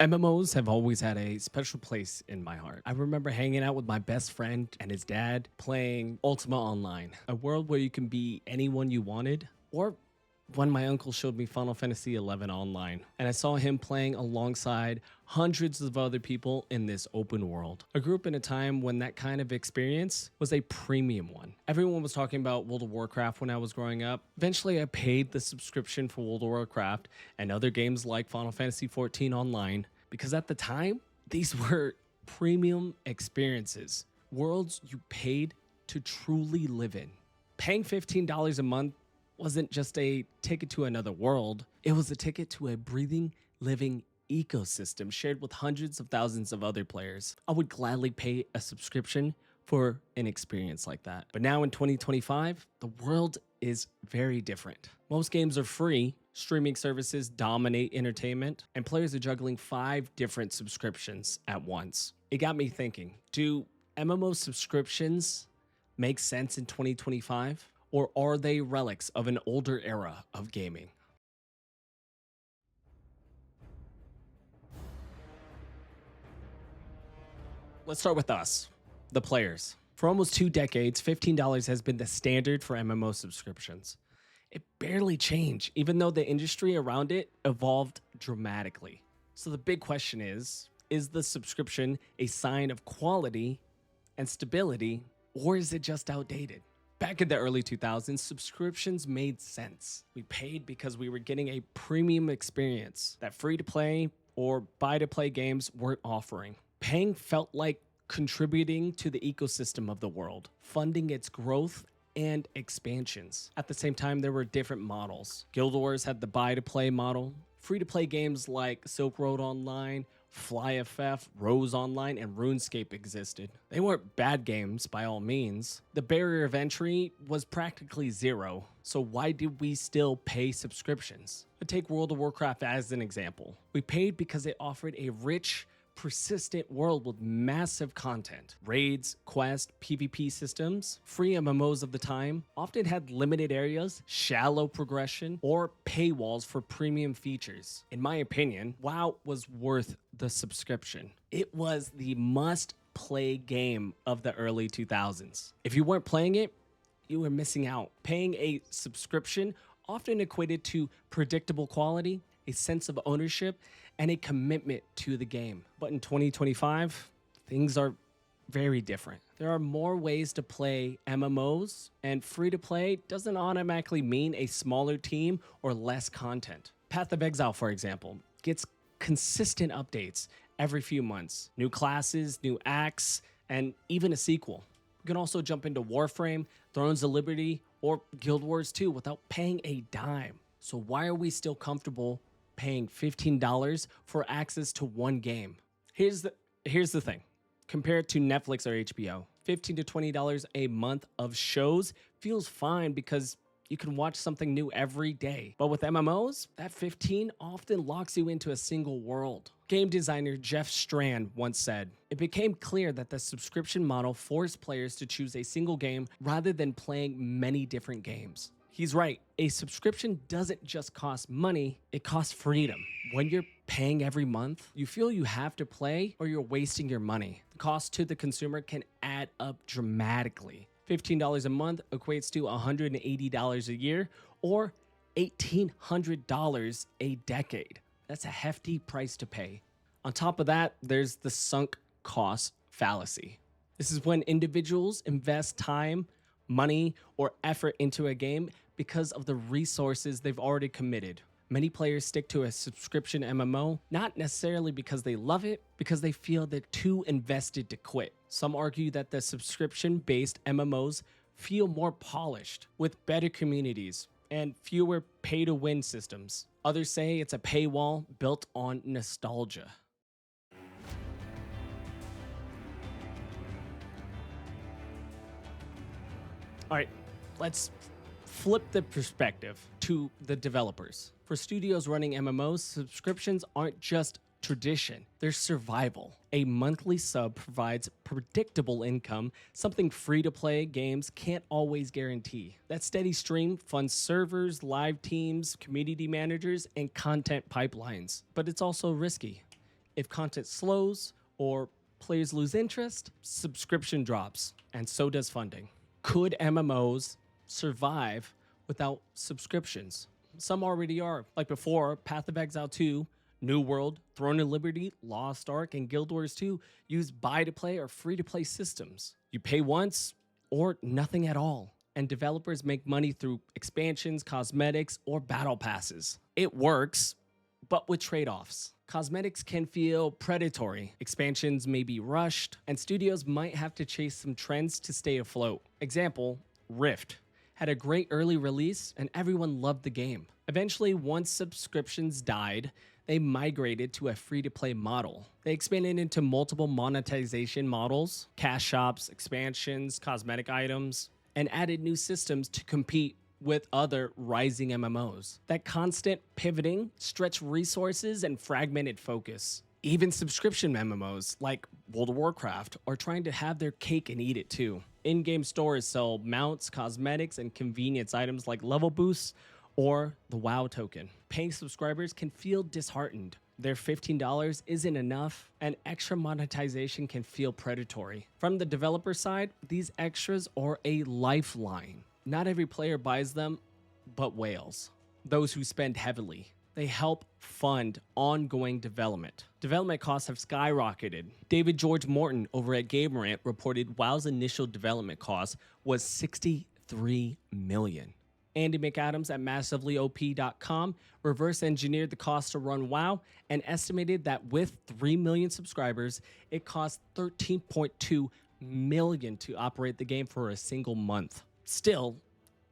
MMOs have always had a special place in my heart. I remember hanging out with my best friend and his dad playing Ultima Online, a world where you can be anyone you wanted, or when my uncle showed me Final Fantasy XI Online, and I saw him playing alongside hundreds of other people in this open world. I grew up in a time when that kind of experience was a premium one. Everyone was talking about World of Warcraft when I was growing up. Eventually, I paid the subscription for World of Warcraft and other games like Final Fantasy XIV Online because at the time, these were premium experiences, worlds you paid to truly live in. Paying $15 a month wasn't just a ticket to another world, it was a ticket to a breathing, living ecosystem shared with hundreds of thousands of other players. I would gladly pay a subscription for an experience like that. But now in 2025, the world is very different. Most games are free, streaming services dominate entertainment, and players are juggling 5 different subscriptions at once. It got me thinking, do MMO subscriptions make sense in 2025? Or are they relics of an older era of gaming? Let's start with us, the players. For almost 2 decades, $15 has been the standard for MMO subscriptions. It barely changed, even though the industry around it evolved dramatically. So the big question is the subscription a sign of quality and stability, or is it just outdated? Back in the early 2000s, subscriptions made sense. We paid because we were getting a premium experience that free-to-play or buy-to-play games weren't offering. Paying felt like contributing to the ecosystem of the world, funding its growth and expansions. At the same time, there were different models. Guild Wars had the buy-to-play model. Free-to-play games like Silk Road Online, Fly FF, Rose Online, and RuneScape existed. They weren't bad games by all means. The barrier of entry was practically zero, so why did we still pay subscriptions? Take World of Warcraft as an example. We paid because it offered a rich, persistent world with massive content. Raids, quests, PvP systems, free MMOs of the time often had limited areas, shallow progression, or paywalls for premium features. In my opinion, WoW was worth the subscription. It was the must-play game of the early 2000s. If you weren't playing it, you were missing out. Paying a subscription often equated to predictable quality, a sense of ownership, and a commitment to the game. But in 2025, things are very different. There are more ways to play MMOs, and free to play doesn't automatically mean a smaller team or less content. Path of Exile, for example, gets consistent updates every few months. New classes, new acts, and even a sequel. You can also jump into Warframe, Thrones of Liberty, or Guild Wars 2 without paying a dime. So why are we still comfortable paying $15 for access to one game? Here's the thing. Compared to Netflix or HBO, $15 to $20 a month of shows feels fine because you can watch something new every day. But with MMOs, that $15 often locks you into a single world. Game designer Jeff Strand once said, "It became clear that the subscription model forced players to choose a single game rather than playing many different games." He's right. A subscription doesn't just cost money, it costs freedom. When you're paying every month, you feel you have to play or you're wasting your money. The cost to the consumer can add up dramatically. $15 a month equates to $180 a year or $1,800 a decade. That's a hefty price to pay. On top of that, there's the sunk cost fallacy. This is when individuals invest time, money, or effort into a game because of the resources they've already committed. Many players stick to a subscription MMO, not necessarily because they love it, because they feel they're too invested to quit. Some argue that the subscription-based MMOs feel more polished, with better communities and fewer pay-to-win systems. Others say it's a paywall built on nostalgia. All right, let's flip the perspective to the developers. For studios running MMOs, subscriptions aren't just tradition, they're survival. A monthly sub provides predictable income, something free-to-play games can't always guarantee. That steady stream funds servers, live teams, community managers, and content pipelines. But it's also risky. If content slows or players lose interest, subscription drops, and so does funding. Could MMOs survive without subscriptions? Some already are. Like before, Path of Exile 2, New World, Throne of Liberty, Lost Ark, and Guild Wars 2 use buy-to-play or free-to-play systems. You pay once or nothing at all, and developers make money through expansions, cosmetics, or battle passes. It works, but with trade-offs. Cosmetics can feel predatory, expansions may be rushed, and studios might have to chase some trends to stay afloat. Example, Rift had a great early release and everyone loved the game. Eventually, once subscriptions died, they migrated to a free-to-play model. They expanded into multiple monetization models, cash shops, expansions, cosmetic items, and added new systems to compete with other rising MMOs. That constant pivoting stretched resources and fragmented focus. Even subscription MMOs like World of Warcraft are trying to have their cake and eat it too. In-game stores sell mounts, cosmetics, and convenience items like level boosts or the WoW token. Paying subscribers can feel disheartened. Their $15 isn't enough, and extra monetization can feel predatory. From the developer side, these extras are a lifeline. Not every player buys them, but whales. Those who spend heavily. They help fund ongoing development. Development costs have skyrocketed. David George Morton over at GameRant reported WoW's initial development cost was $63 million. Andy McAdams at MassivelyOP.com reverse engineered the cost to run WoW and estimated that with 3 million subscribers, it cost $13.2 million to operate the game for a single month. Still,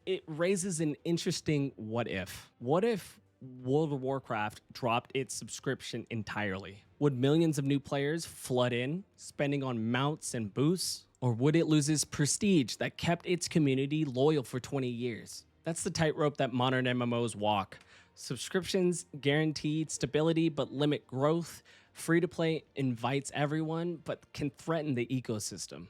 it raises an interesting what if. What if World of Warcraft dropped its subscription entirely? Would millions of new players flood in, spending on mounts and boosts? Or would it lose its prestige that kept its community loyal for 20 years? That's the tightrope that modern MMOs walk. Subscriptions guaranteed stability but limit growth. Free-to-play invites everyone but can threaten the ecosystem.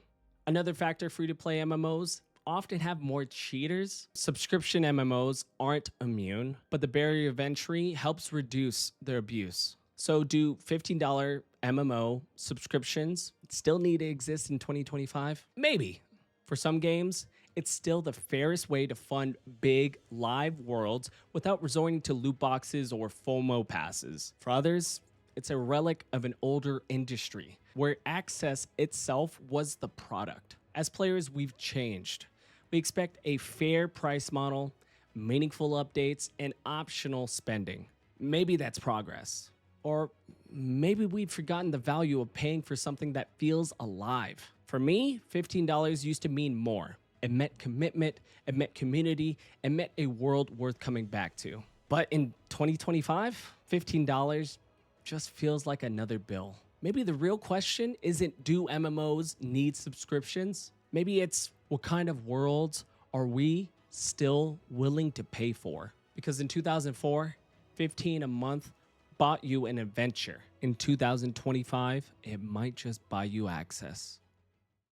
Another factor, free-to-play MMOs often have more cheaters. Subscription MMOs aren't immune, but the barrier of entry helps reduce their abuse. So do $15 MMO subscriptions still need to exist in 2025? Maybe. For some games, it's still the fairest way to fund big live worlds without resorting to loot boxes or FOMO passes. For others, it's a relic of an older industry where access itself was the product. As players, we've changed. We expect a fair price model, meaningful updates, and optional spending. Maybe that's progress. Or maybe we've forgotten the value of paying for something that feels alive. For me, $15 used to mean more. It meant commitment, it meant community, it meant a world worth coming back to. But in 2025, $15 just feels like another bill. Maybe the real question isn't, do MMOs need subscriptions? Maybe it's, what kind of worlds are we still willing to pay for? Because in 2004, $15 a month bought you an adventure. In 2025, it might just buy you access.